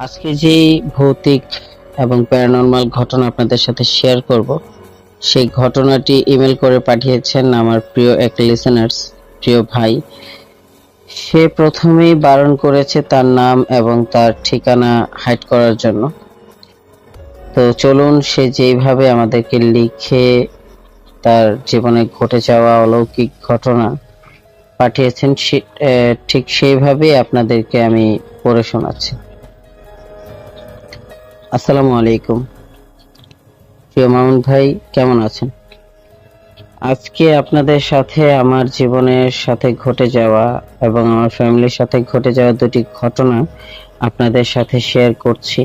আজকে যে ভৌতিক এবং প্যারানরমাল ঘটনা আপনাদের সাথে শেয়ার করব, সেই ঘটনাটি ইমেল করে পাঠিয়েছেন আমার প্রিয় এক লিসেনার্স, প্রিয় ভাই। সে প্রথমেই বারণ করেছে তার নাম এবং তার ঠিকানা হাইড করার জন্য। তো চলুন, সে যেইভাবে আমাদেরকে লিখে তার জীবনে ঘটে যাওয়া অলৌকিক ঘটনা পাঠিয়েছেন, ঠিক সেইভাবেই আপনাদেরকে আমি পড়ে শোনাচ্ছি। আসসালামু আলাইকুম প্রিয় মামুন ভাই, কেমন আছেন? আজকে আপনাদের সাথে আমার জীবনের সাথে ঘটে যাওয়া এবং আমার ফ্যামিলির সাথে ঘটে যাওয়া দুটি ঘটনা আপনাদের সাথে শেয়ার করছি।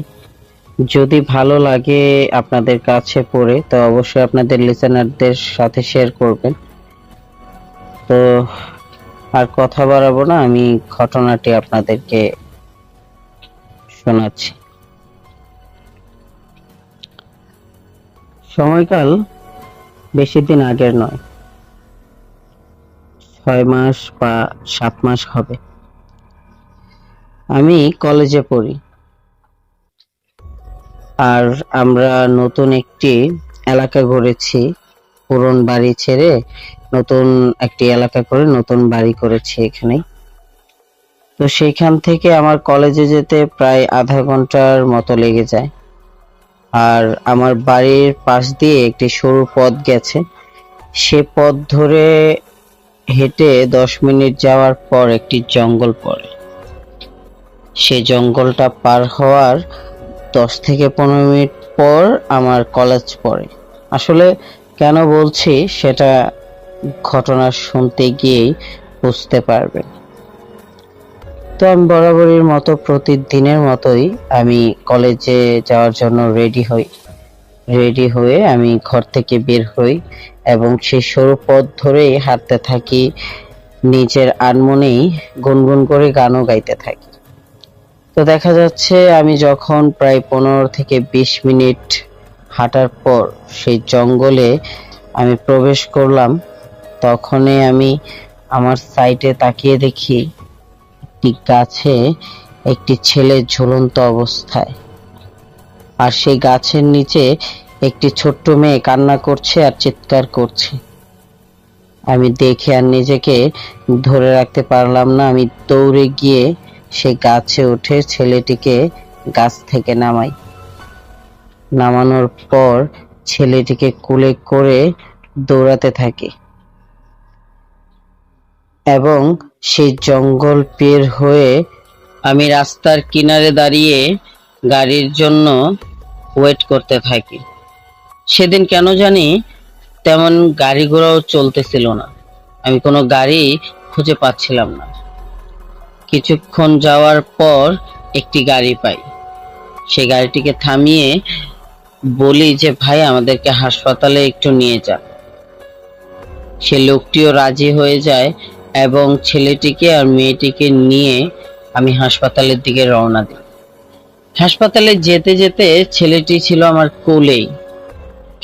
যদি ভালো লাগে আপনাদের কাছে পড়ে, তো অবশ্যই আপনাদের লিসেনারদের সাথে শেয়ার করবেন। তো আর কথা বাড়াবো না, আমি ঘটনাটি আপনাদেরকে শোনাচ্ছি। সময়কাল বেশি দিন আগের নয়, 6 মাস বা 7 মাস হবে। আমি কলেজে পড়ি, আর আমরা নতুন একটি এলাকা গড়েছি। পুরনো বাড়ি ছেড়ে নতুন একটি এলাকা করে নতুন বাড়ি করেছি এখানে। তো সেইখান থেকে আমার কলেজে যেতে প্রায় আধা ঘন্টার মতো লেগে যায়। আর আমার বাড়ির পাশ দিয়ে একটি সরু পথ গেছে, সে পথ ধরে হেঁটে 10 মিনিট যাওয়ার পর একটি জঙ্গল পড়ে। সেই জঙ্গলটা পার হওয়ার 10 থেকে 15 মিনিট পর আমার কলেজ পড়ে। আসলে কেন বলছি সেটা ঘটনা শুনতে গিয়েই বুঝতে পারবেন। তো আমি বরাবরের মতো প্রতিদিনের মতোই আমি কলেজে যাওয়ার জন্য রেডি হয়ে আমি ঘর থেকে বের হই এবং সেই সরু পথ ধরেই হাঁটতে থাকি। নিজের আনমনেই গুনগুন করে গানও গাইতে থাকি। তো দেখা যাচ্ছে আমি যখন প্রায় 15 থেকে 20 মিনিট হাঁটার পর সেই জঙ্গলে আমি প্রবেশ করলাম, তখনই আমি আমার সাইডে তাকিয়ে দেখি একটি গাছে একটি ছেলে ঝুলন্ত অবস্থায়, আর সেই গাছের নিচে একটি ছোট্ট মেয়ে কান্না করছে আর চিৎকার করছে। আমি দেখে আর নিজেকে ধরে রাখতে পারলাম না। আমি দৌড়ে গিয়ে সে গাছে উঠে ছেলেটিকে গাছ থেকে নামাই। নামানোর পর ছেলেটিকে কোলে করে দৌড়াতে থাকি এবং সেই জঙ্গল পের হয়ে আমি রাস্তার কিনারে দাঁড়িয়ে গাড়ির জন্য ওয়েট করতে থাকি। সেদিন কেন জানি তেমন গাড়ি ঘোড়াও চলতেছিল না, আমি কোনো গাড়ি খুঁজে পাচ্ছিলাম না। কিছুক্ষণ যাওয়ার পর একটি গাড়ি পাই। সেই গাড়িটিকে থামিয়ে বলি যে, ভাই আমাদেরকে হাসপাতালে একটু নিয়ে যান। সে লোকটিও রাজি হয়ে যায় এবং ছেলেটিকে আর মেয়েটিকে নিয়ে আমি হাসপাতালের দিকে রওনা দিই। হাসপাতালে যেতে যেতে ছেলেটি ছিল আমার কোলেই।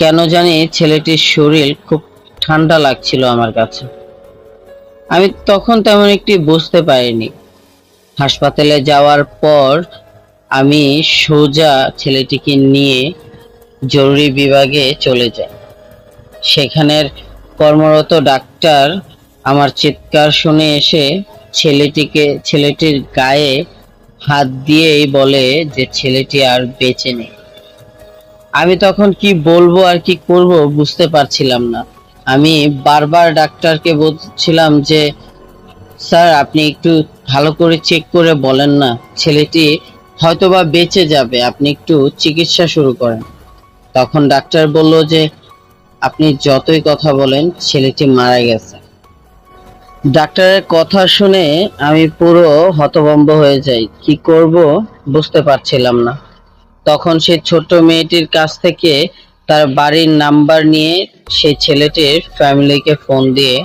কেন জানি ছেলেটির শরীর খুব ঠান্ডা লাগছিল আমার কাছে। আমি তখন তেমন একটি বুঝতে পারিনি। হাসপাতালে যাওয়ার পর আমি সোজা ছেলেটিকে নিয়ে জরুরি বিভাগে চলে যাই। সেখানের কর্মরত ডাক্তার আমার চিৎকার শুনে এসে ছেলেটির গায়ে হাত দিয়েই বলে যে ছেলেটি আর বেঁচে নেই। আমি তখন কি বলবো আর কি করব বুঝতে পারছিলাম না। আমি বারবার ডাক্তারকে বলছিলাম যে, স্যার আপনি একটু ভালো করে চেক করে বলেন না, ছেলেটি হয়তোবা বেঁচে যাবে, আপনি একটু চিকিৎসা শুরু করেন। তখন ডাক্তার বলল যে, আপনি যতই কথা বলেন ছেলেটি মারা গেছে। ডাক্তারের কথা শুনে আমি পুরো হতভম্ব হয়ে যাই, কি করব বুঝতে পারছিলাম না। তখন সেই ছোট্ট মেয়েটির কাছ থেকে তার বাড়ির নাম্বার নিয়ে সেই ছেলেটির ফ্যামিলিকে ফোন দিয়ে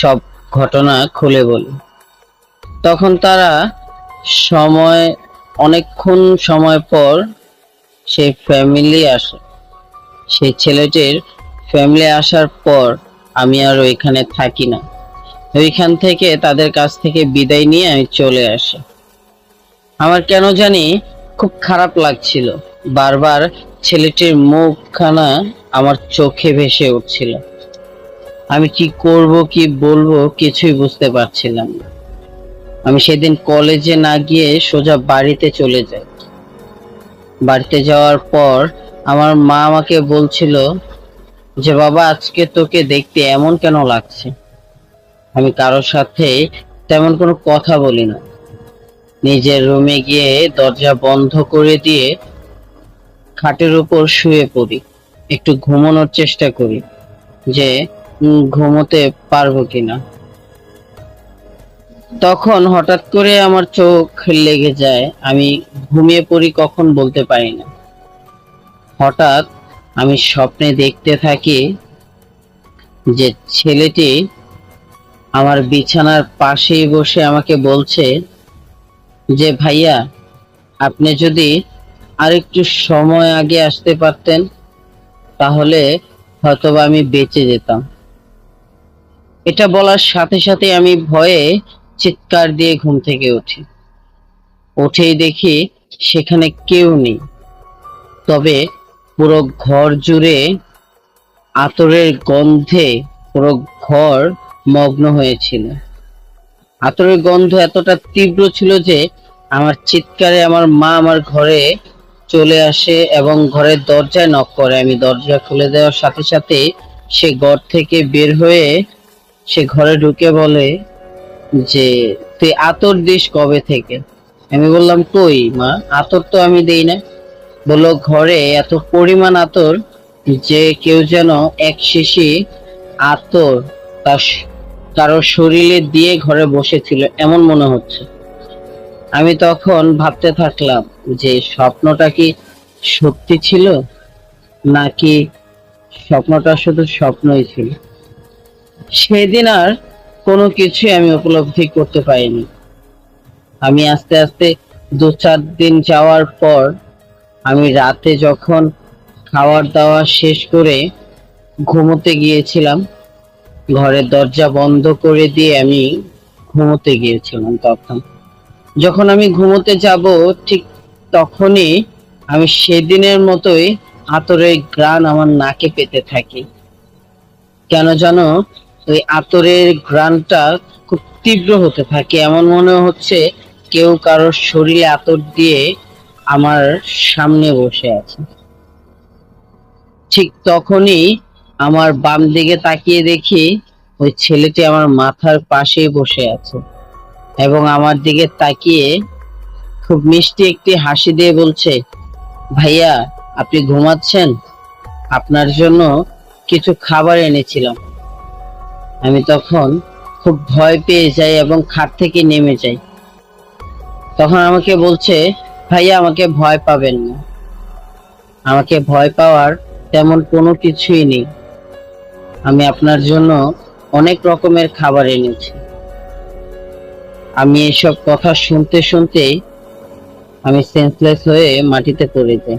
সব ঘটনা খুলে বলি। তখন তারা অনেকক্ষণ সময় পর সেই ফ্যামিলি আসে। সেই ছেলেটির ফ্যামিলি আসার পর আমি আর ওইখানে থাকি না। ওইখান থেকে তাদের কাছ থেকে বিদায় নিয়ে আমি চলে আসি। আমার কেন জানি খুব খারাপ লাগছিল। বারবার ছেলেটির মুখখানা আমার চোখে ভেসে উঠছিল। আমি কি করব, কি বলবো কিছুই বুঝতে পারছিলাম না। আমি সেদিন কলেজে না গিয়ে সোজা বাড়িতে চলে যাই। বাড়িতে যাওয়ার পর আমার মা আমাকে বলছিল যে, বাবা আজকে তোকে দেখতে এমন কেন লাগছে? আমি কারোর সাথে তেমন কোনো কথা বলি না। নিজের রুমে গিয়ে দরজা বন্ধ করে দিয়ে খাটের উপর শুয়ে পড়ি। একটু ঘুমানোর চেষ্টা করি যে ঘুমোতে পারবো কিনা। তখন হঠাৎ করে আমার চোখ লেগে যায়। আমি ঘুমিয়ে পড়ি কখন বলতে পারি না। হঠাৎ আমি স্বপ্নে দেখতে থাকি যে ছেলেটি আমার বিছানার পাশেই বসে আমাকে বলছে যে, ভাইয়া আপনি যদি আরেকটু সময় আগে আসতে পারতেন তাহলে হয়তোবা আমি বেঁচে যেতাম। এটা বলার সাথে সাথে আমি ভয়ে চিৎকার দিয়ে ঘুম থেকে উঠি। উঠেই দেখি সেখানে কেউ নেই, তবে পুরো ঘর জুড়ে আতরের গন্ধে পুরো ঘর মগ্ন হয়েছিল। আতরের গন্ধ এতটা তীব্র ছিল যে আমার চিৎকারে আমার মা আমার ঘরে চলে আসে এবং ঘরের দরজায় নক করে। আমি দরজা খুলে দেওয়ার সাথে সাথে সে ঘর থেকে বের হয়ে সে ঘরে ঢুকে বলে যে, তুই আতর দিস কবে থেকে? আমি বললাম, কই মা, আতর তো আমি দেই না। বললো, ঘরে এত পরিমাণ আতর যে কেউ যেন এক শিশি আতর তার কারো শরীরে দিয়ে ঘরে বসেছিল এমন মনে হচ্ছে। আমি তখন ভাবতে থাকলাম যে স্বপ্নটা কি সত্যি ছিল নাকি স্বপ্নটা শুধু স্বপ্নই ছিল। সেদিন আর কোনো কিছুই আমি উপলব্ধি করতে পারিনি। আমি আস্তে আস্তে 2-4 দিন যাওয়ার পর আমি রাতে যখন খাওয়ার দাওয়া শেষ করে ঘুমোতে গিয়েছিলাম, ঘরের দরজা বন্ধ করে দিয়ে আমি ঘুমোতে গিয়েছিলাম। তখন যখন আমি ঘুমোতে যাব ঠিক তখনই আমি সেদিনের মতোই আতরের ঘ্রাণ আমার নাকে পেতে থাকি। কেন জানো ওই আতরের ঘ্রাণটা খুব তীব্র হতে থাকে, এমন মনে হচ্ছে কেউ কারোর শরীরে আতর দিয়ে আমার সামনে বসে আছে। ঠিক তখনই আমার বাম দিকে তাকিয়ে দেখি ওই ছেলেটি আমার মাথার পাশেই বসে আছে এবং আমার দিকে তাকিয়ে খুব মিষ্টি একটি হাসি দিয়ে বলছে, ভাইয়া আপনি ঘুমাচ্ছেন? আপনার জন্য কিছু খাবার এনেছিলাম। আমি তখন খুব ভয় পেয়ে যাই এবং খাট থেকে নেমে যাই। তখন আমাকে বলছে, ভাইয়া আমাকে ভয় পাবেন না, আমাকে ভয় পাওয়ার তেমন কোনো কিছুই নেই। আমি আপনার জন্য অনেক রকমের খাবার এনেছি। আমি এসব কথা শুনতে শুনতে আমি সেন্সলেস হয়ে মাটিতে পড়ে যাই।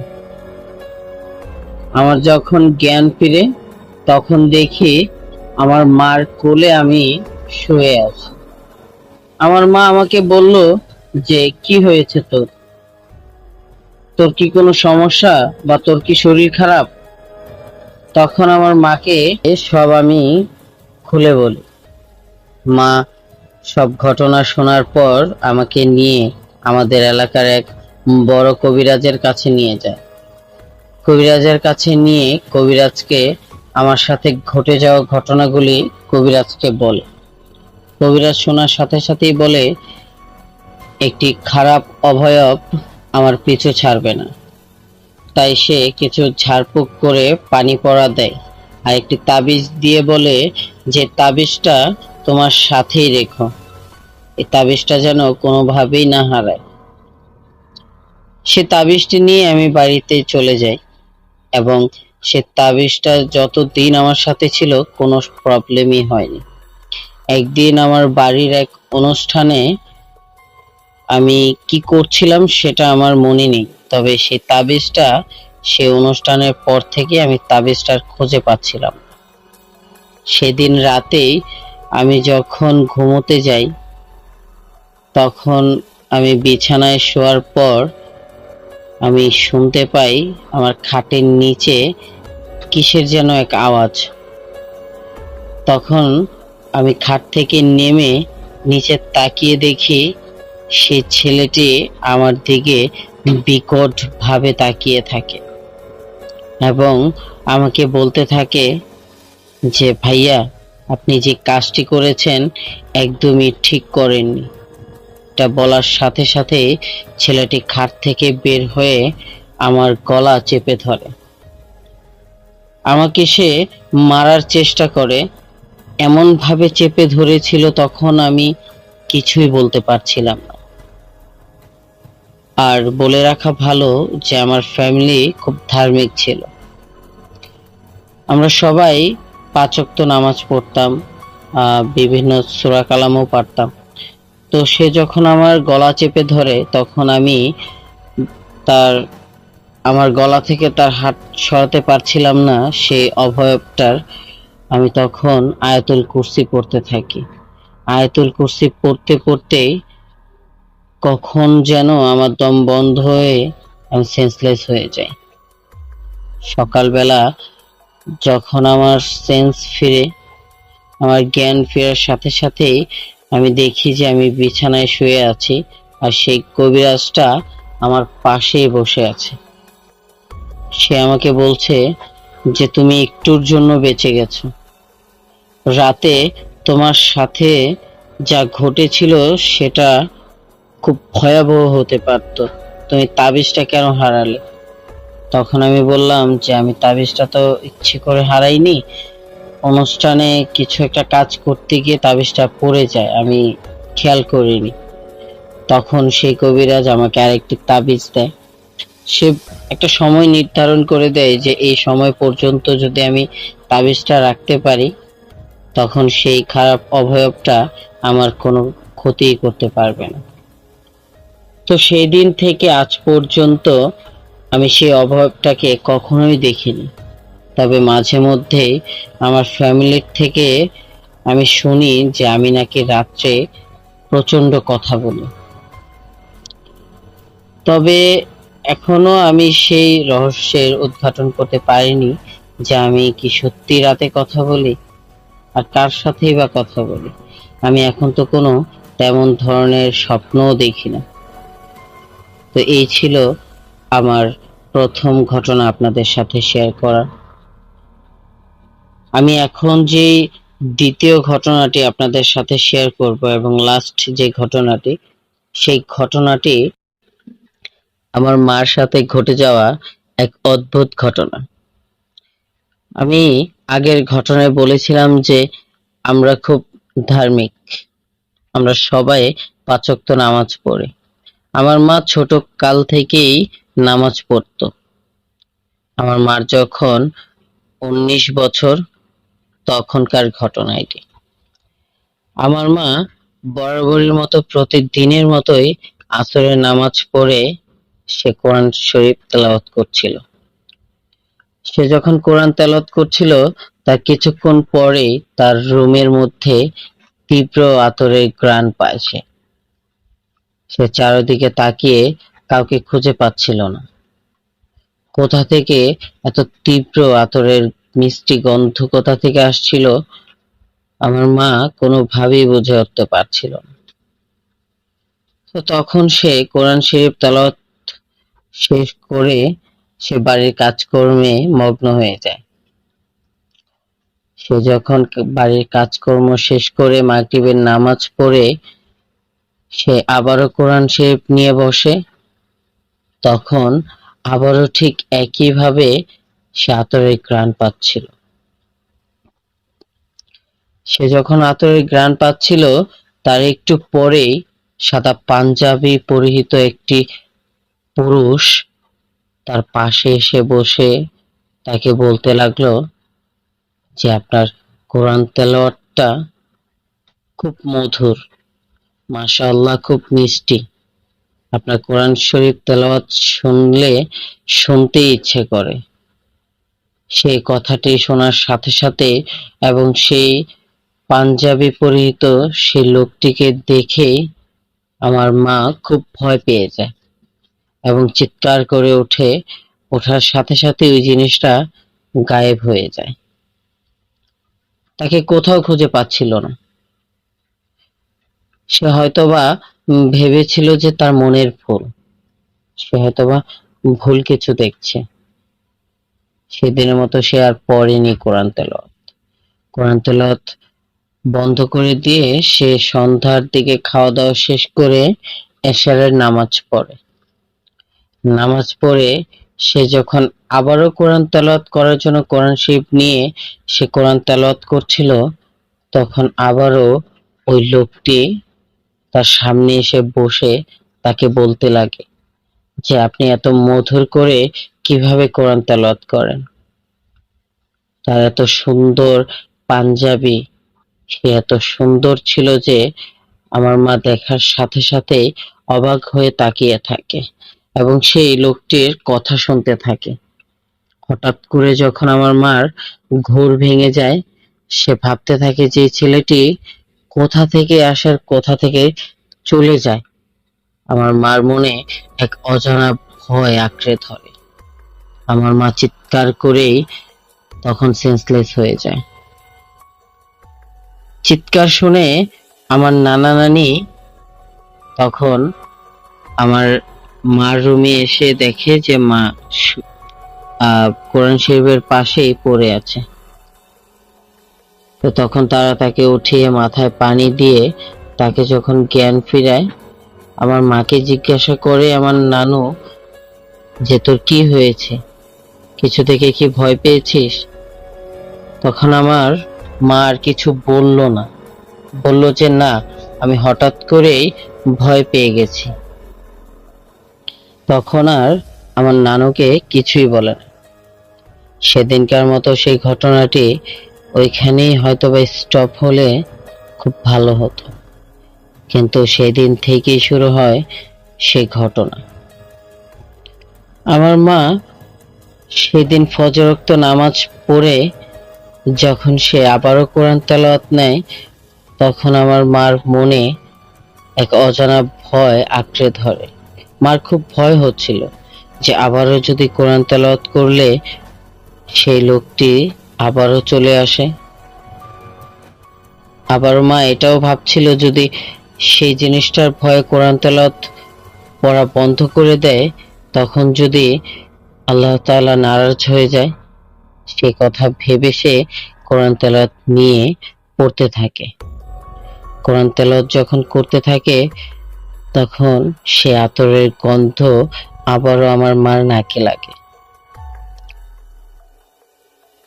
আমার যখন জ্ঞান ফিরে তখন দেখি আমার মার কোলে আমি শুয়ে আছি। আমার মা আমাকে বলল যে, কি হয়েছে তোর? তোর কি কোনো সমস্যা বা তোর কি শরীর খারাপ? তখন আমার মাকে সব আমি খুলে বলি। মা সব ঘটনা শোনার পর আমাকে নিয়ে আমাদের এলাকার এক বড় কবিরাজের কাছে নিয়ে যায়। কবিরাজের কাছে নিয়ে কবিরাজকে আমার সাথে ঘটে যাওয়া ঘটনাগুলি কবিরাজকে বলে। কবিরাজ শোনার সাথে সাথেই বলে, একটি খারাপ অবয়ব আমার পিছু ছাড়বে না। তাই সে কিছু ঝাড়ফুঁক করে পানি পড়া দেয় আর একটি তাবিজ দিয়ে বলে যে তাবিজটা তোমার সাথেই রেখো, এই তাবিজটা যেন কোনোভাবেই না হারায়। সে তাবিজটি নিয়ে আমি বাড়িতে চলে যাই এবং সে তাবিজটা যতদিন আমার সাথে ছিল কোনো প্রবলেমই হয়নি। একদিন আমার বাড়ির এক অনুষ্ঠানে আমি কি করছিলাম সেটা আমার মনে নেই, তবে সেই তাবিজটা সে অনুষ্ঠানের পর থেকে আমি তাবিজটার খুঁজে পাচ্ছিলাম। সেদিন রাতেই আমি যখন ঘুমোতে যাই তখন আমি বিছানায় শোয়ার পর আমি শুনতে পাই আমার খাটের নিচে কিসের যেন এক আওয়াজ। তখন আমি খাট থেকে নেমে নিচে তাকিয়ে দেখি সে ছেলেটি আমার দিকে বিকট ভাবে তাকিয়ে থাকে এবং আমাকে বলতে থাকে যে ভাইয়া, আপনি যে কাজটি করেছেন একদমই ঠিক করেননি। এটা বলার সাথে সাথে ছেলেটি খাট থেকে বের হয়ে আমার গলা চেপে ধরে। আমাকে সে মারার চেষ্টা করে, এমন ভাবে চেপে ধরেছিল তখন আমি কিছুই বলতে পারছিলাম না। আর বলে রাখা ভালো যে আমার ফ্যামিলি খুব ধার্মিক ছিল। আমরা সবাই 5 ওয়াক্ত নামাজ পড়তাম, বিভিন্ন সূরা কালামও পারতাম। তো সে যখন আমার গলা চেপে ধরে তখন আমি তার আমার গলা থেকে তার হাত সরাতে পারছিলাম না সেই অভয়টার। আমি তখন আয়াতুল কুরসি পড়তে থাকি। আয়াতুল কুরসি পড়তে পড়তেই কখন যেন আমার দম বন্ধ হয়ে আমি সেন্সলেস হয়ে যাই। সকালবেলা যখন আমার সেন্স ফিরে, আমার জ্ঞান ফেরার সাথে সাথেই আমি দেখি যে আমি বিছানায় শুয়ে আছি আর সেই কবিরাজটা আমার পাশেই বসে আছে। সে আমাকে বলছে যে তুমি একটুর জন্য বেঁচে গেছো। রাতে তোমার সাথে যা ঘটেছিল সেটা খুব ভয়াবহ হতে পারতো। তুমি তাবিজটা কেন হারালে? তখন আমি বললাম যে আমি তাবিজটা তো ইচ্ছে করে হারাইনি, অনুষ্ঠানে কিছু একটা কাজ করতে গিয়ে তাবিজটা পড়ে যায়, আমি খেয়াল করিনি। তখন সেই কবিরাজ আমাকে আরেকটি তাবিজ দেয়। সে একটা সময় নির্ধারণ করে দেয় যে এই সময় পর্যন্ত যদি আমি তাবিজটা রাখতে পারি তখন সেই খারাপ অবয়বটা আমার কোনো ক্ষতি করতে পারবে না। তো সেই দিন থেকে আজ পর্যন্ত আমি সেই অবয়বটাকে কখনোই দেখিনি। তবে মাঝে মধ্যেই আমার ফ্যামিলির থেকে আমি শুনি যে আমি নাকি রাত্রে প্রচন্ড কথা বলি। তবে এখনো আমি সেই রহস্যের উদ্ঘাটন করতে পারিনি যে আমি কি সত্যি রাতে কথা বলি আর কার সাথেই বা কথা বলি। আমি এখন তো কোনো তেমন ধরনের স্বপ্নও দেখি না। তো এই ছিল আমার প্রথম ঘটনা আপনাদের সাথে শেয়ার করা। আমি এখন যে দ্বিতীয় ঘটনাটি আপনাদের সাথে শেয়ার করব এবং লাস্ট যে ঘটনাটি, সেই ঘটনাটি আমার মার সাথে ঘটে যাওয়া এক অদ্ভুত ঘটনা। আমি আগের ঘটনায় বলেছিলাম যে আমরা খুব ধার্মিক, আমরা সবাই 5 ওয়াক্ত নামাজ পড়ি। আমার মা ছোট কাল থেকেই নামাজ পড়তো। আমার মার যখন 19 বছর তখনকার ঘটনা এটি। আমার মা বরাবরের মতো প্রতিদিনের মতোই আসরের নামাজ পড়ে সে কোরআন শরীফ তেলাওয়াত করছিল। সে যখন কোরআন তেলাওয়াত করছিল তার কিছুক্ষণ পরেই তার রুমের মধ্যে তীব্র আতরের ঘ্রাণ পায় সে। সে চারদিকে তাকিয়ে কাউকে খুঁজে পাচ্ছিল না। কোথা থেকে এত তীব্র আতরের মিষ্টি গন্ধ কোথা থেকে আসছিল আমার মা কোনোভাবেই বুঝে উঠতে পারছিল না। তো তখন সে কোরআন শরীফ তেলাওয়াত শেষ করে সে বাড়ির কাজকর্মে মগ্ন হয়ে যায়। সে যখন বাড়ির কাজকর্ম শেষ করে মাগরিবের নামাজ পড়ে সে আবারও কোরআন শরীফ নিয়ে বসে, তখন আবারও ঠিক একইভাবে সে আতরের ঘ্রাণ পাচ্ছিল। সে যখন আতরের ঘ্রাণ পাচ্ছিল তার একটু পরেই সাদা পাঞ্জাবি পরিহিত একটি পুরুষ তার পাশে এসে বসে তাকে বলতে লাগলো যে আপনার কোরআন তেলাওয়াতটা খুব মধুর, মাশাআল্লাহ খুব মিষ্টি, আপনার কোরআন শরীফ তেলাওয়াত শুনলে শুনতেই ইচ্ছে করে। সেই কথাটি শোনার সাথে সাথে এবং সেই পাঞ্জাবি পরিহিত সেই লোকটিকে দেখে আমার মা খুব ভয় পেয়ে যায় এবং চিৎকার করে ওঠার সাথে সাথে ওই জিনিসটা গায়েব হয়ে যায়। তাকে কোথাও খুঁজে পাচ্ছিল না। সে হয়তোবা ভেবেছিল যে তার মনের ভুল, সে হয়তোবা ভুল কিছু দেখছে। সেদিনের মতো সে আর পড়েনি কোরআন তেলাওয়াত বন্ধ করে দিয়ে সে সন্ধ্যার দিকে খাওয়া দাওয়া শেষ করে এশারের নামাজ পড়ে সে যখন আবারও কোরআন তেলাওয়াত করার জন্য কোরআন শরীফ নিয়ে সে কোরআন তেলাওয়াত করছিল, তখন আবারও ওই লোকটি তার সামনে এসে বসে তাকে বলতে লাগে যে আপনি এত মধুর করে কিভাবে কোরআন তেলাওয়াত করেন। তার এত সুন্দর পাঞ্জাবি, সে এত সুন্দর ছিল যে আমার মা দেখার সাথে সাথে অবাক হয়ে তাকিয়ে থাকে এবং সেই লোকটির কথা শুনতে থাকে। হঠাৎ করে যখন আমার মার ঘোর ভেঙে যায়, সে ভাবতে থাকে যে এই ছেলেটি কোথা থেকে আসার কোথা থেকে চলে যায়। আমার মার মনে এক অজানা ভয় আঁকড়ে ধরে। আমার মা চিৎকার করেই তখন সেন্সলেস হয়ে যায়। চিৎকার শুনে আমার নানা নানি তখন আমার মার রুমে এসে দেখে যে মা কোরআন শরীফের পাশেই পড়ে আছে। তো তখন তারা তাকে উঠিয়ে মাথায় পানি দিয়ে তাকে যখন জ্ঞান ফিরায়, আমার মাকে জিজ্ঞাসা করে আমার নানু যে তোর কি হয়েছে, কিছু থেকে কি ভয় পেয়েছিস? তখন আমার মা আর কিছু বলল না, বলল যে না, আমি হঠাৎ করেই ভয় পেয়ে গেছি। তখন আর আমার নানুকে কিছুই বলে না। সেদিনকার মতো সেই ঘটনাটি ওইখানেই হয়তোবা স্টপ হলে খুব ভালো হতো, কিন্তু সেদিন থেকেই শুরু হয় সেই ঘটনা। আমার মা সেদিন ফজরোক্ত নামাজ পড়ে যখন সে আবারও কোরআন তেলাওয়াত নেয়, তখন আমার মার মনে এক অজানা ভয় আঁকড়ে ধরে। মার খুব ভয় হচ্ছিল যে আবারও যদি কোরআন তেলাওয়াত করলে সেই লোকটি আবারও চলে আসে। আবারও মা এটাও ভাবছিল যদি সেই জিনিসটার ভয়ে কোরআন তেলাওয়াত পড়া বন্ধ করে দেয়, তখন যদি আল্লাহ তাআলা নারাজ হয়ে যায়। সে কথা ভেবে সে কোরআন তেলাওয়াত নিয়ে পড়তে থাকে। কোরআন তেলাওয়াত যখন করতে থাকে, তখন সে আতরের গন্ধ আবারও আমার মার নাকে লাগে।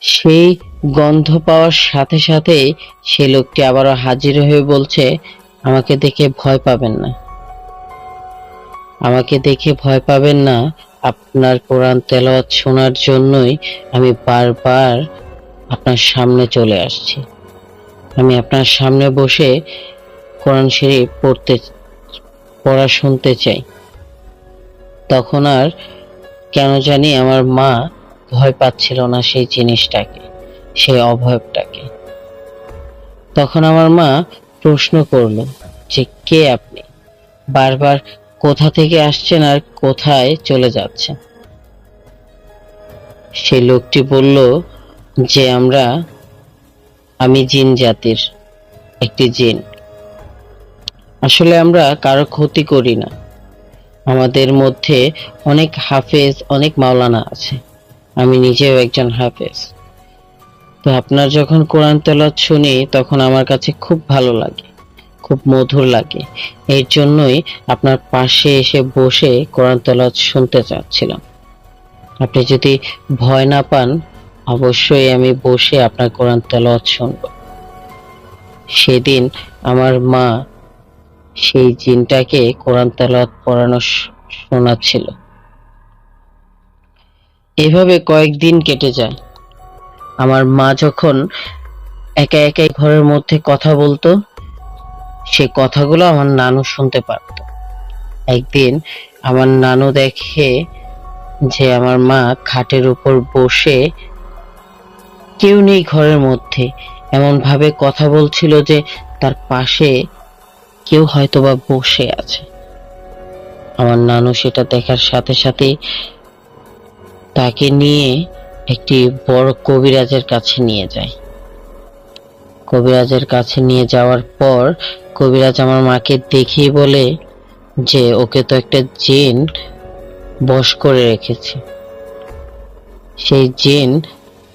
সেই গন্ধ পাওয়ার সাথে সাথে সে লোকটি আবারও হাজির হয়ে বলছে, আমাকে দেখে ভয় পাবেন না, আমাকে দেখে ভয় পাবেন না, আপনার কোরআন তেলাওয়াত শোনার জন্যই আমি বারবার আপনার সামনে চলে আসছি। আমি আপনার সামনে বসে কোরআন শরীফ পড়া শুনতে চাই। তখন আর কেন জানি আমার মা ভয় পাচ্ছিল না সেই জিনিসটাকে, সেই অভয়টাকে। তখন আমার মা প্রশ্ন করলো যে কে আপনি, বারবার কোথা থেকে আসছেন আর কোথায় চলে যাচ্ছেন? সেই লোকটি বলল যে আমি জিন জাতির একটি জিন। আসলে আমরা কারো ক্ষতি করি না। আমাদের মধ্যে অনেক হাফেজ, অনেক মাওলানা আছে, আমি নিজেও একজন হাফেজ। তো আপনার যখন কোরআন তেলাওয়াত শুনি তখন আমার কাছে খুব ভালো লাগে, খুব মধুর লাগে। এর জন্যই আপনার পাশে এসে বসে কোরআন তেলাওয়াত শুনতে চাচ্ছিলাম। আপনি যদি ভয় না পান, অবশ্যই আমি বসে আপনার কোরআন তেলাওয়াত শুনব। সেদিন আমার মা সেই জিনটাকে কোরআন তেলাওয়াত পড়ানো শোনাচ্ছিল। এভাবে কয়েকদিন কেটে যায়। আমার মা যখন একা একাই ঘরের মধ্যে কথা বলতো, সেই কথাগুলো আমার নানু শুনতে পারত। একদিন আমার নানু দেখে যে আমার মা খাটের উপর বসে, কেউ নেই ঘরের মধ্যে, এমন ভাবে কথা বলছিল যে তার পাশে কেউ হয়তোবা বসে আছে। আমার নানু সেটা দেখার সাথে সাথে তাকে নিয়ে একটি বড় কবিরাজের কাছে নিয়ে যায়। কবিরাজের কাছে নিয়ে যাওয়ার পর কবিরাজ আমার মাকে দেখেই বলে যে ওকে তো একটা জিন বশ করে রেখেছে, সেই জিন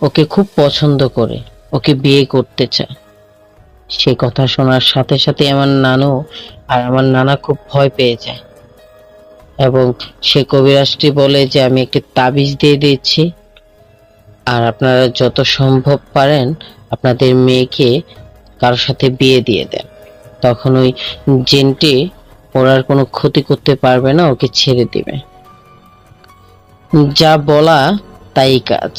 ওকে খুব পছন্দ করে, ওকে বিয়ে করতে চায়। সে কথা শোনার সাথে সাথে আমার নানু আর আমার নানা খুব ভয় পেয়ে যায় এবং সে কবিরাজটি বলে যে আমি একটি তাবিজ দিয়ে দিচ্ছি, আর আপনারা যত সম্ভব পারেন আপনাদের মেয়েকে কারোর সাথে বিয়ে দিয়ে দেন, তখন ওই জিনটি ওর আর কোনো ক্ষতি করতে পারবে না, ওকে ছেড়ে দিবে। যা বলা তাই কাজ।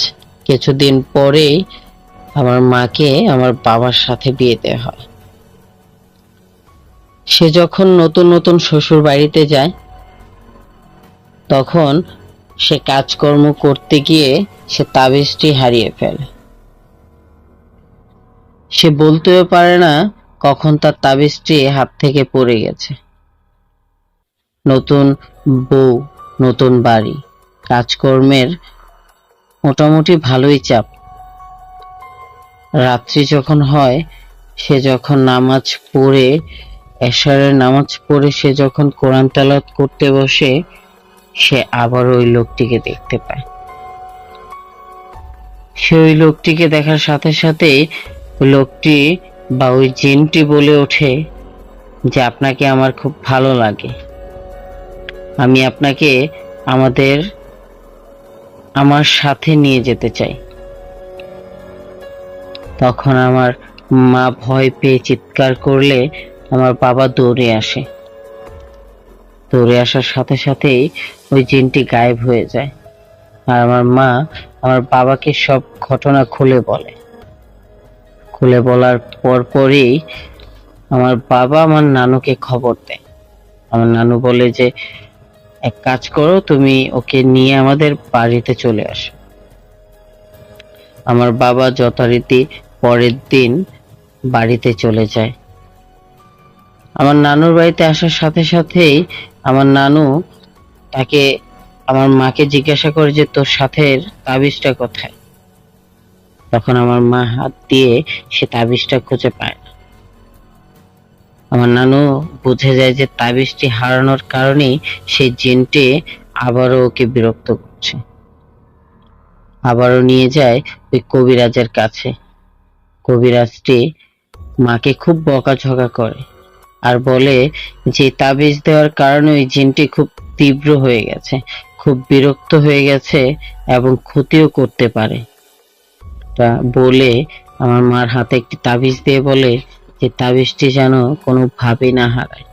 কিছুদিন পরেই আমার মাকে আমার বাবার সাথে বিয়ে দেওয়া হয়। সে যখন নতুন নতুন শ্বশুর বাড়িতে যায় তখন সে কাজকর্ম করতে গিয়ে সে তাবিজটি হারিয়ে ফেলে। সে বলতেও পারে না কখন তার তাবিজটি হাত থেকে পড়ে গেছে। নতুন বউ, নতুন বাড়ি, কাজকর্মের মোটামুটি ভালোই চাপ। রাত্রি যখন হয়, সে যখন নামাজ পড়ে, এশারের নামাজ পড়ে সে যখন কোরআন তেলাওয়াত করতে বসে, সে আবার ওই লোকটিকে দেখতে পায়। সে ওই লোকটিকে দেখার সাথে সাথে ওই লোকটি বা ওই জিনটি বলে ওঠে যে আপনাকে আমার খুব ভালো লাগে, আমি আপনাকে আমার সাথে নিয়ে যেতে চাই। তখন আমার মা ভয় পেয়ে চিৎকার করলে আমার বাবা দৌড়ে আসে। দৌড়ে আসার সাথে সাথেই ওই জিনটি গায়েব হয়ে যায়, আর আমার মা আমার বাবাকে সব ঘটনা খুলে বলে। খুলে বলার পরপরই আমার বাবা আমার নানুকে খবর দেয়। আমার নানু বলে যে এক কাজ করো, তুমি ওকে নিয়ে আমাদের বাড়িতে চলে আসো। আমার বাবা যথারীতি পরের দিন বাড়িতে চলে যায়। আমার নানুর বাড়িতে আসার সাথে সাথেই আমার নানু আমার মাকে জিজ্ঞাসা করে যে তোর সাথের তাবিজটা কোথায়। তখন আমার মা হাত দিয়ে সে তাবিজটা খুঁজে পায় না। আমার নানু বুঝে যায় যে তাবিজটি হারানোর কারণেই সেই জিনটি আবারও ওকে বিরক্ত করছে। আবারও নিয়ে যায় ওই কবিরাজের কাছে। কবিরাজটি মাকে খুব বকাঝকা করে আর বলে যে তাবিজ দেওয়ার কারণে ওই জিনটি খুব তীব্র হয়ে গেছে, খুব বিরক্ত হয়ে গেছে এবং ক্ষতিও করতে পারে। তা বলে আমার মার হাতে একটি তাবিজ দিয়ে বলে যে তাবিজটি যেন কোনোভাবেই না হারায়।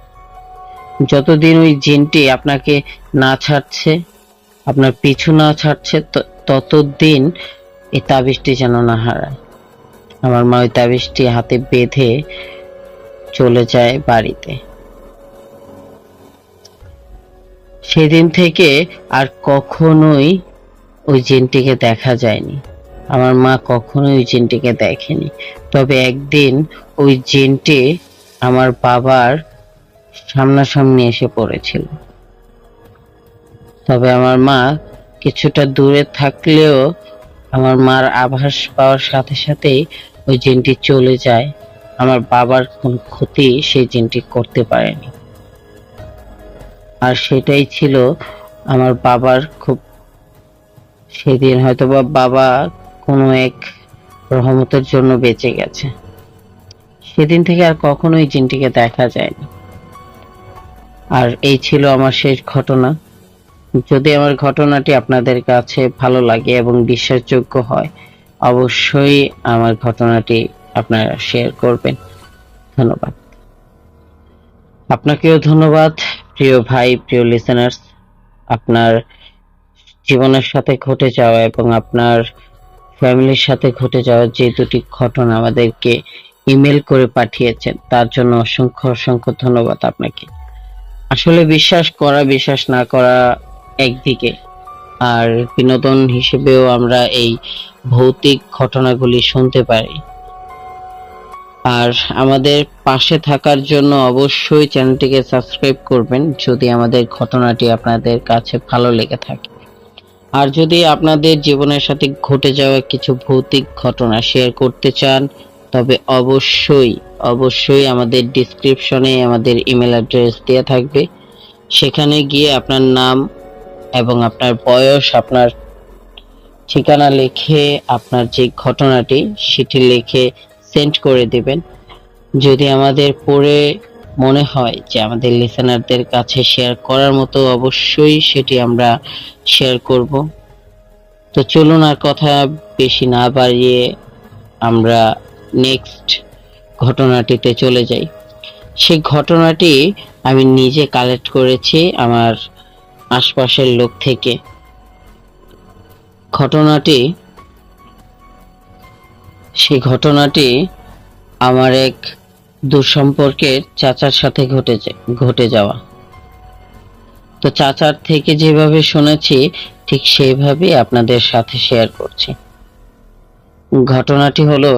যতদিন ওই জিনটি আপনাকে না ছাড়ছে, আপনার পিছু না ছাড়ছে, ততদিন এই তাবিজটি যেন না হারায়। আমার মা ওই তাবিজটি হাতে বেঁধে চলে যায় বাড়িতে। সেদিন থেকে আর কখনোই ওই জিনটিকে দেখা যায়নি। আমার মা কখনোই ওই জিনটিকে দেখেনি। তবে একদিন ওই জিনটি আমার বাবার সামনাসামনি এসে পড়েছিল। তবে আমার মা কিছুটা দূরে থাকলেও আমার মার আভাস পাওয়ার সাথে সাথেই ওই জিনটি চলে যায়। আমার বাবার কোনো ক্ষতি সেই জিনটি করতে পারেনি। আর সেটাই ছিল আমার বাবার খুব, সেদিন হয়তো বাবা কোনো এক রহমতের জন্য বেঁচে গেছে। সেদিন থেকে আর কখনোই জিনটিকে দেখা যায়নি। আর এই ছিল আমার শেষ ঘটনা। যদি আমার ঘটনাটি আপনাদের কাছে ভালো লাগে এবং বিশ্বাসযোগ্য হয়, অবশ্যই আমার ঘটনাটি আপনারা শেয়ার করবেন। ধন্যবাদ। আপনাকেও ধন্যবাদ প্রিয় ভাই, প্রিয় লিসেনার্স। আপনার জীবনের সাথে ঘটে যাওয়া এবং আপনার ফ্যামিলির সাথে ঘটে যাওয়া যে দুটি ঘটনা আমাদেরকে ইমেল করে পাঠিয়েছেন, তার জন্য অসংখ্য অসংখ্য ধন্যবাদ আপনাকে। আসলে বিশ্বাস করা বিশ্বাস না করা একদিকে, আর বিনোদন হিসেবেও আমরা এই ভৌতিক ঘটনাগুলি শুনতে পারি। আর আমাদের পাশে থাকার জন্য অবশ্যই চ্যানেলটিকে সাবস্ক্রাইব করবেন যদি আমাদের ঘটনাটি আপনাদের কাছে ভালো লেগে থাকে। আর যদি আপনাদের জীবনের সাথে ঘটে যাওয়া কিছু ভৌতিক ঘটনা শেয়ার করতে চান, তবে অবশ্যই আমাদের ডিসক্রিপশনে আমাদের ইমেল অ্যাড্রেস দেওয়া থাকবে। সেখানে গিয়ে আপনার নাম এবং আপনার বয়স, আপনার ঠিকানা লিখে আপনার যে ঘটনাটি সেটি লিখে সেন্ড করে দিবেন। যদি আমাদের পড়ে মনে হয় যে আমাদের লিসেনারদের কাছে শেয়ার করার মতো, অবশ্যই সেটি আমরা শেয়ার করব। তো চলুন আর কথা বেশি না বাড়িয়ে আমরা নেক্সট ঘটনাটিতে চলে যাই। সেই ঘটনাটি আমি নিজে কালেক্ট করেছি আমার আশপাশের লোক থেকে। ঘটনাটি আমার এক দুঃসম্পর্কের চাচার সাথে ঘটে যাওয়া। তো চাচার থেকে যেভাবে শুনেছি ঠিক সেইভাবেই আপনাদের সাথে শেয়ার করছি। ঘটনাটি হলো,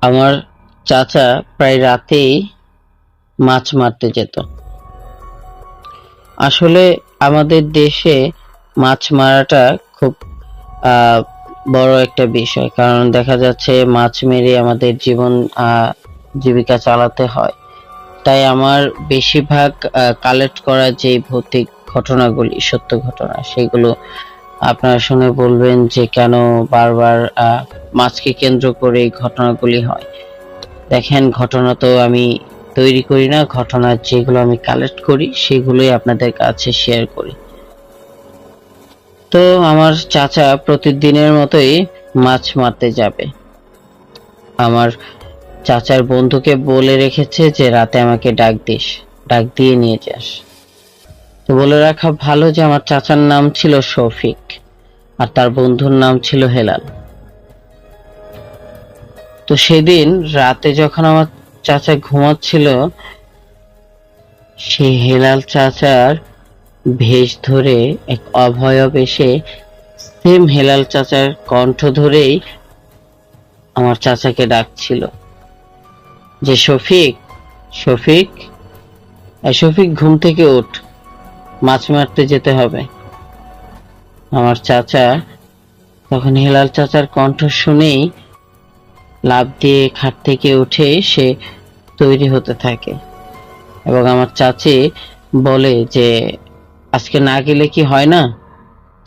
আমার চাচা প্রায় রাতেই মাছ মারতে যেত। আসলে আমাদের দেশে মাছ মারাটা খুব বড় একটা বিষয়, কারণ দেখা যাচ্ছে মাছ মেরে আমাদের জীবিকা চালাতে হয়। তাই আমার বেশিরভাগ কালেক্ট করা যে ভৌতিক ঘটনাগুলি, সত্য ঘটনা, সেগুলো আপনারা শুনে বলবেন যে কেন বারবার মাছকে কেন্দ্র করে এই ঘটনাগুলি হয়। দেখেন, ঘটনা তো আমি তৈরি করি না, ঘটনা যেগুলো আমি কালেক্ট করি সেগুলোই আপনাদের কাছে শেয়ার করি। তো আমার চাচা প্রতিদিনের মতোই মাছ মারতে যাবে। আমার চাচার বন্ধুকে বলে রেখেছে যে রাতে আমাকে ডাক দিয়ে নিয়ে যাস। তো বলে রাখা ভালো যে আমার চাচার নাম ছিল শফিক আর তার বন্ধুর নাম ছিল হেলাল। তো সেদিন রাতে যখন আমার চাচা ঘুমাচ্ছিল, সেই হেলাল চাচার ভেষ ধরে এক অভয়ব এসে সেম হেলাল চাচার কণ্ঠ ধরেই আমার চাচাকে ডাকছিল যে শফিক, শফিক, শফিক, ঘুম থেকে ওঠ, মাছ মারতে যেতে হবে। আমার চাচা তখন হেলাল চাচার কণ্ঠ শুনেই লাফ দিয়ে খাট থেকে উঠে সে তৈরি হতে থাকে এবং আমার চাচি বলে যে আজকে না গেলে কি হয় না?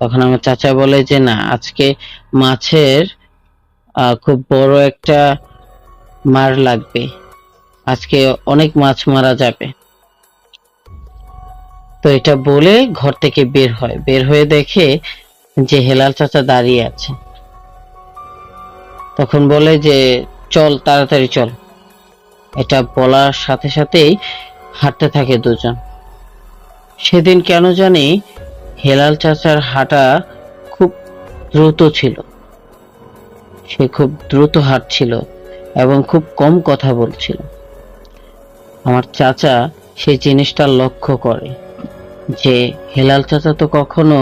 তখন আমার চাচা বলে যে না, আজকে মাছের খুব বড় একটা মার লাগবে, আজকে অনেক মাছ মারা যাবে। তো এটা বলে ঘর থেকে বের হয়ে দেখে যে হেলাল চাচা দাঁড়িয়ে আছে। তখন বলে যে চল, তাড়াতাড়ি চল। এটা বলার সাথে সাথেই হাঁটতে থাকে দুজন। সেদিন কেন জানি হেলাল চাচার হাঁটা খুব দ্রুত ছিল, সে খুব দ্রুত হাঁটছিল এবং খুব কম কথা বলছিল। আমার চাচা সেই জিনিসটা লক্ষ্য করে যে হেলাল চাচা তো কখনো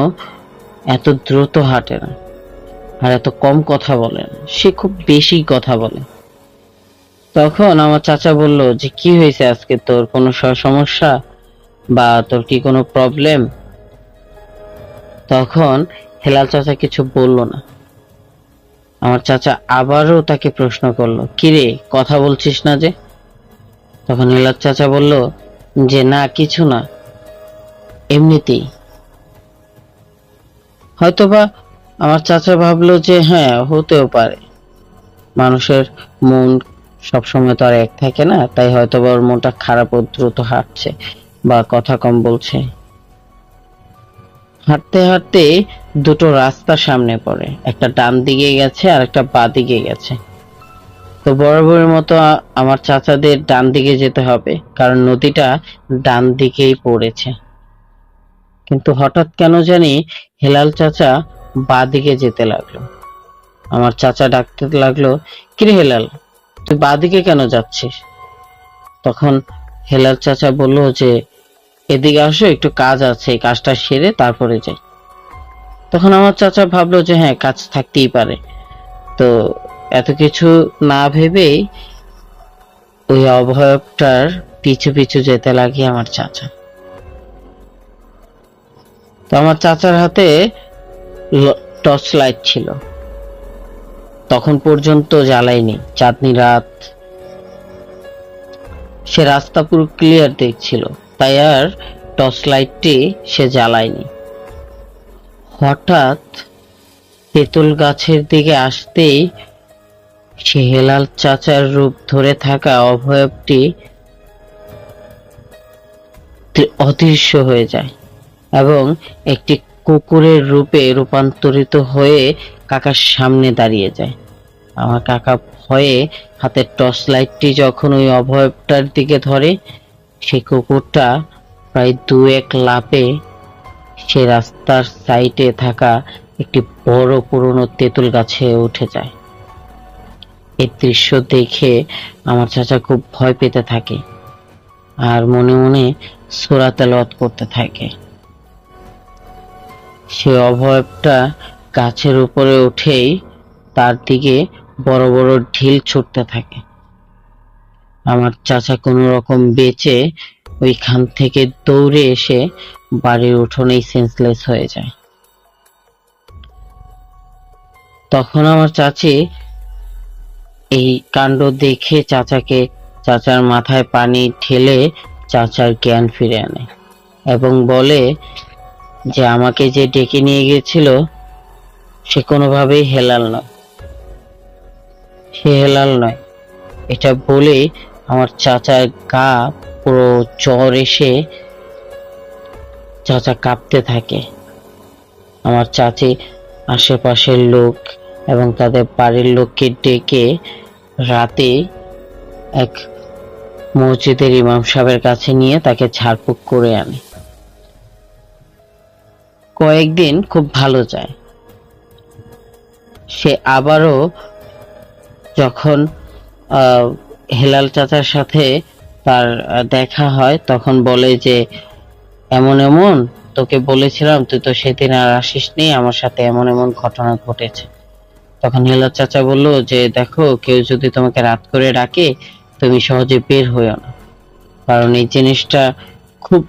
এত দ্রুত হাঁটে না আর এত কম কথা বলে না, সে খুব বেশি কথা বলে। তখন আমার চাচা বলল যে কি হয়েছে, আজকে তোর কোনো সমস্যা বা তোর কি কোনো প্রবলেম? তখন হেলাল চাচা কিছু বলল না। আমার চাচা আবারও তাকে প্রশ্ন করলো, কিরে, কথা বলছিস না যে? তখন হেলাল চাচা বলল যে না, কিছু না, এমনিতেই। হয়তোবা আমার চাচা ভাবলো যে হ্যাঁ, হতেও পারে, মানুষের মন সবসময় তো আর এক থাকে না, তাই হয়তোবা ওর মনটা খারাপ, ও দ্রুত হাঁটছে বা কথা কম বলছে। হাঁটতে হাঁটতে দুটো রাস্তা সামনে পড়ে, একটা ডান দিকে গেছে আর একটা বাঁ দিকে গেছে। তো বরাবরের মতো আমার চাচাদের ডান দিকে যেতে হবে, কারণ নদীটা ডান দিকেই পড়েছে। কিন্তু হঠাৎ কেন জানি হেলাল চাচা বাঁ দিকে যেতে লাগলো। আমার চাচা ডাকতে লাগলো, কিরে হেলাল, তুই বাঁ দিকে কেন যাচ্ছিস? তখন হেলাল চাচা বলল যে এদিকে আসো, একটু কাজ আছে, এই কাজটা সেরে তারপরে যাই। তখন আমার চাচা ভাবলো যে হ্যাঁ, কাজ থাকতেই পারে, তো এত কিছু না ভেবেই ওই অভয়টার পিছু পিছু যেতে লাগে আমার চাচা। তো আমার চাচার হাতে টর্চ লাইট ছিল, তখন পর্যন্ত জ্বালায়নি, চাঁদনি রাত, সে রাস্তা পুরো ক্লিয়ার দেখছিল, তাই আর টর্চ লাইটটি সে জ্বালায়নি। হঠাৎ তেঁতুল গাছের দিকে আসতেই সে হেলাল চাচার রূপ ধরে থাকা অভয়টি অদৃশ্য হয়ে যায় এবং একটি কুকুরের রূপে রূপান্তরিত হয়ে কাকার সামনে দাঁড়িয়ে যায়। আমার কাকা ভয়ে হাতের টর্চ লাইটটি যখন ওই অভয়টার দিকে ধরে, সেই কুকুরটা প্রায় 2-1 লাফে সে রাস্তার সাইডে থাকা একটি বড় পুরনো তেঁতুল গাছে উঠে যায়। এই দৃশ্য দেখে আমার চাচা খুব ভয় পেতে থাকে আর মনে মনে সূরা তেলাওয়াত করতে থাকে। সে অভয়টা গাছের উপরে উঠেই তার দিকে বড় বড় ঢিল ছুটতে থাকে। আমার চাচা কোনো রকম বেঁচে ওইখান থেকে দৌড়ে এসে বাড়ির উঠোনেই সেন্সলেস হয়ে যায়। তখন আমার চাচি এই কাণ্ড দেখে চাচার মাথায় পানি ঢেলে চাচার জ্ঞান ফিরে আনে এবং বলে যে আমাকে যে ডেকে নিয়ে গেছিল সে কোনোভাবেই হেলাল নয়, সে হেলাল নয়। এটা বলে আমার চাচার গা পুরো জ্বর এসে চাচা কাঁপতে থাকে। আমার চাচি আশেপাশের লোক এবং তাদের বাড়ির লোককে ডেকে রাতে এক মসজিদের ইমাম সাহেবের কাছে নিয়ে তাকে ঝাড়ফুঁক করে আনে। কয়েকদিন খুব ভালো যায়। সে আবারও যখন হেলাল চাচার সাথে তার দেখা হয় তখন বলে যে এমন এমন তোকে বলেছিলাম, তুই তো সেদিন আর আসিসনি, আমার সাথে এমন এমন ঘটনা ঘটেছে। তখন হেলাল চাচা বলল যে দেখো, কেউ যদি তোমাকে রাত করে ডাকে তুমি সহজে বের হইও না, কারণ এই জিনিসটা খুব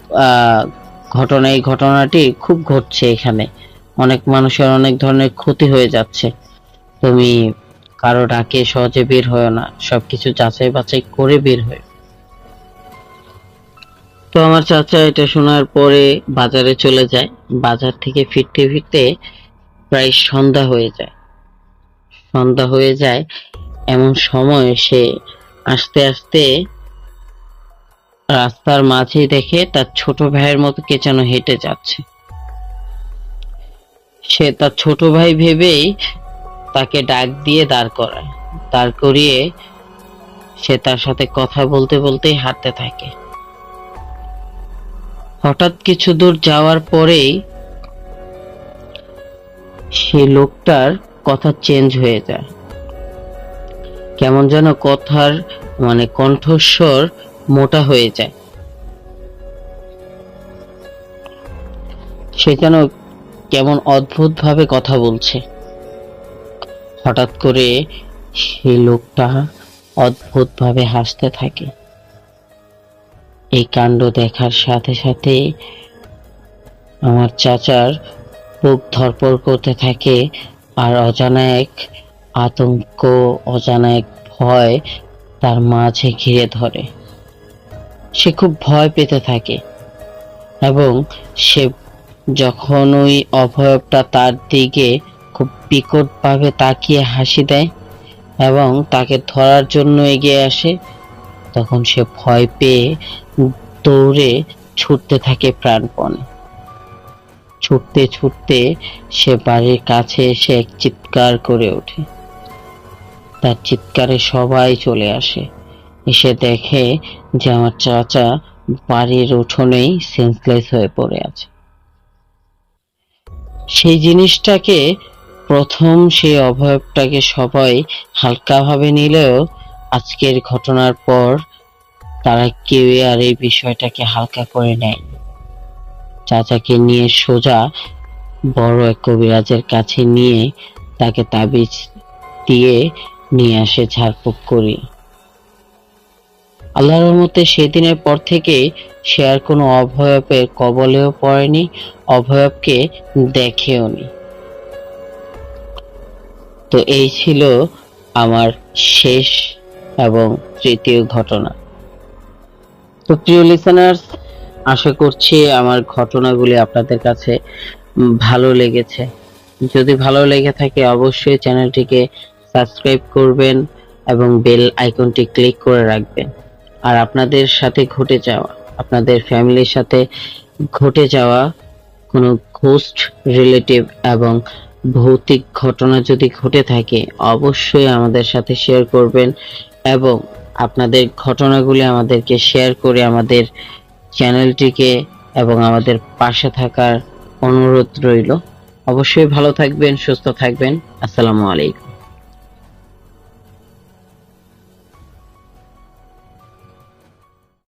এই ঘটনাটি খুব ঘটছে, এখানে অনেক মানুষের অনেক ধরনের ক্ষতি হয়ে যাচ্ছে, তুমি কারো ডাকে সহজে বের হইও না, সবকিছু যাচাই বাছাই করে বের হইও। তো আমার চাচা এটা শোনার পরে বাজারে চলে যায়। বাজার থেকে ফিরতে ফিরতে প্রায় সন্ধ্যা হয়ে যায়। এমন সময় সে আস্তে আস্তে রাস্তার মাঝে দেখে তার ছোট ভাইয়ের মতো কে যেন হেঁটে যাচ্ছে। সে তার ছোট ভাই ভেবেই তাকে ডাক দিয়ে দাঁড় করিয়ে সে তার সাথে কথা বলতে বলতেই হাঁটতে থাকে। হঠাৎ কিছু দূর যাওয়ার পরেই সে লোকটার কথা চেঞ্জ হয়ে যায়, কেমন যেন কথার কণ্ঠস্বর মোটা হয়ে যায়। সে যেন কেমন অদ্ভুত ভাবে কথা বলছে। হঠাৎ করে সেই লোকটা অদ্ভুত ভাবে হাসতে থাকে। এই কাণ্ড দেখার সাথে সাথে আমার চাচার বুক ধড়ফড় করতে থাকে আর অজানা এক আতঙ্ক, অজানা এক ভয় তার মাঝে ঘিরে ধরে। সে খুব ভয় পেতে থাকে এবং সে যখন ওই অভয়টা তার দিকে খুব বিকট ভাবে তাকিয়ে হাসি দেয় এবং তাকে ধরার জন্য এগিয়ে আসে, তখন সে ভয় পেয়ে দৌড়ে ছুটতে থাকে প্রাণপণে। ছুটতে ছুটতে সে বাড়ির কাছে এসে এক চিৎকার করে ওঠে। তার চিৎকারে সবাই চলে আসে, এসে দেখে যে আমার চাচা বাড়ির উঠোনেই সেন্সলেস হয়ে পড়ে আছে। সেই জিনিসটাকে প্রথম সেই অভয়টাকে সবাই হালকাভাবে নিলেও আজকের ঘটনার পর তারা কেউ আর এই বিষয়টাকে হালকা করে নেয়। চাচাকে নিয়ে সোজা বড় এক কবিরাজের কাছে নিয়ে তাকে তাবিজ দিয়ে নিয়ে আসে ঝাড়ফুঁক করি। আল্লাহর রহমতে সেদিনের পর থেকে সে আর কোনো অভয়বের কবলেও পড়েনি, অভয়বকে দেখেওনি। তো এই ছিল আমার শেষ এবং তৃতীয় ঘটনা। তো প্রিয় লিসেনার্স, আশা করছি আমার ঘটনাগুলি আপনাদের কাছে ভালো লেগেছে। যদি ভালো লেগে থাকে অবশ্যই চ্যানেলটিকে সাবস্ক্রাইব করবেন এবং বেল আইকনটি ক্লিক করে রাখবেন। আর আপনাদের সাথে ঘটে যাওয়া, আপনাদের ফ্যামিলির সাথে ঘটে যাওয়া কোনো ঘোস্ট রিলেটিভ এবং ভৌতিক ঘটনা যদি ঘটে থাকে অবশ্যই আমাদের সাথে শেয়ার করবেন এবং আপনাদের ঘটনাগুলি আমাদেরকে শেয়ার করে আমাদের চ্যানেলটিকে এবং আমাদের পাশে থাকার অনুরোধ রইল। অবশ্যই ভালো থাকবেন, সুস্থ থাকবেন। আসসালামু আলাইকুম।